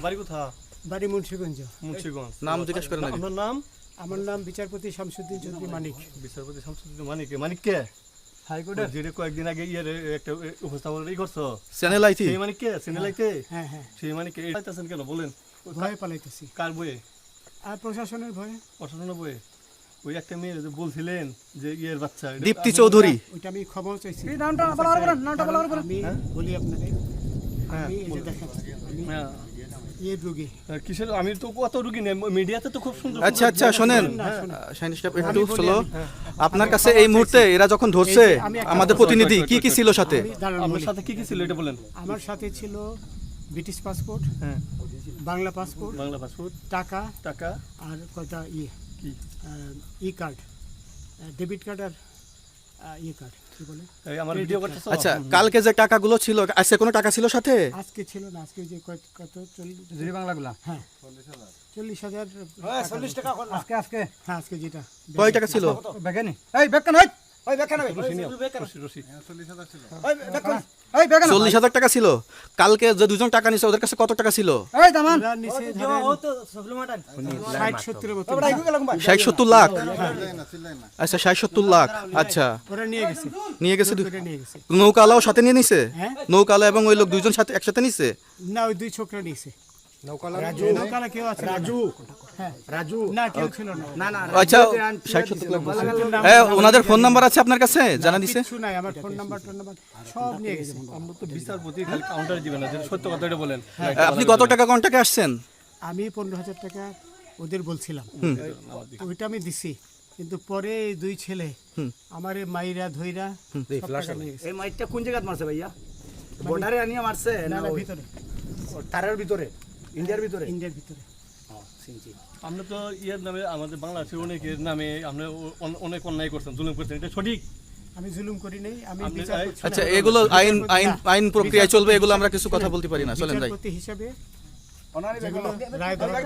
বাড়ি কোথা? বাড়ি মুন্সিগঞ্জ। মুন্সিগঞ্জ। নাম জিজ্ঞেস করেন আগে। আপনার নাম? আমার নাম বিচারপতি শামসুদ্দিন চৌধুরী মানিক। বিচারপতি শামসুদ্দিন মানিক। মানিক কে? হাইকোর্টের যেটা কয়েকদিন আগে একটা উপস্থাপন করছো চ্যানেল আইতি। সেই মানিক কে? চ্যানেল আইতে? হ্যাঁ হ্যাঁ, সেই মানিক কে আইতাছেন কেন বলেন? ভয়ে পালাইতেছি। কার বইয়ে? আর প্রশাসনের ভয়ে। প্রশাসনের বইয়ে? ওই একটা মেয়ে যে বলছিলেন যে ইয়ের বাচ্চা দীপ্তি চৌধুরী। ওইটা আমি খবর চাইছি। নামটা বলার আমি বলি আপনাদের, হ্যাঁ, আমি এই যে দেখেন, আমি হ্যাঁ ইয়ে রোগী। কিসের? আমি তো কত রুগী নেই মিডিয়াতে তো খুব সুন্দর আচ্ছা আচ্ছা শোনেন শাইন স্টাফ একটু বলি, স্লো। হ্যাঁ। আপনার কাছে এই মুহূর্তে এরা যখন ধরছে এই যে আমি একটা আমাদের কথা প্রতিনিধি কি কি ছিল সাথে? আমি দাঁড়ান আপনার বলি। সাথে কি কি ছিল এটা বলেন? আমার সাথে ছিল ব্রিটিশ পাসপোর্ট, হ্যাঁ, বাংলা পাসপোর্ট, বাংলা পাসপোর্ট, টাকা টাকা, আর কয়টা কি ই কার্ড, ডেবিট কার্ড আর ই কার্ড, কি বলে? এই আমার ভিডিও করতেছ? আচ্ছা কালকে যে টাকাগুলো ছিল আজকে কোনো টাকা ছিল সাথে? আজকে ছিল না, আজকে যে কত 40 বাংলাগুলা হ্যাঁ 40,000 40 টাকা আজকে আজকে হ্যাঁ, আজকে যেটা কয় টাকা ছিল? বেগানি এই বেগান ওই ওই বেগান ওই রশি, রশি। ওই বেগান ওই বেগান 40,000 টাকা ছিল। কালকে যে দুজন টাকা নিছে ওদের কাছে কত টাকা ছিল? এই দামান ওরা নিচে ধরেন 60-70 মতো। 60-70 লাখ। আচ্ছা 60-70 লাখ। আচ্ছা ওরা নিয়ে গেছে, নিয়ে গেছে। করে নিয়ে গেছে। নৌকালাও সাথে নিয়ে নিছে? হ্যাঁ? নৌকালা এবং ওই লোক দুইজন সাথে একসাথে নিছে? না, ওই দুই ছোকরা নিয়েছে। নৌকালা কেউ আছে? হ্যাঁ রাজু না, কেউ ছিল না। না আচ্ছা 60-70 লাখ বলছে। হ্যাঁ ওনাদের ফোন নাম্বার আছে আপনার কাছে? জানা দিছে? কিছু নাই, আমার ফোন নাম্বার সব নিয়ে গেছে। আমরা তো বিচারপতি খালি কাউন্টারে দিবেন না, যেটা সত্য কথা এটা বলেন। আপনি কত টাকা কন্টাক্টে আসছেন? আমি 15,000 টাকা ওদের বলছিলাম, তো ওইটা আমি দিছি, কিন্তু পরে এই দুই ছেলে আমার মাইরা ধইরা সব টাকা নিয়ে গেছে। এই মাইটটা কোন জায়গায় মারছে ভাইয়া? বর্ডারে আনিয়া মারছে না না না, ওই ভিতরে, তারের ভিতরে ইন্ডিয়ার ভিতরে? ইন্ডিয়ার ভিতরে। সিনচি আমরা তো ইয়ের নামে আমাদের বাংলাদেশের অনেকের নামে আমরা অনেক অন্যায় করছেন, জুলুম করছেন, এটা সঠিক? আমি জুলুম করি নাই, আমি আপনি- বিচার করছি না। আচ্ছা এগুলো আইন আইন আইন প্রক্রিয়ায় চলবে, এগুলো আমরা কিছু কথা বলতে পারি না, চলেন যাই। বিচারপতি হিসাবে অনারি যেগুলো রায় দেওয়া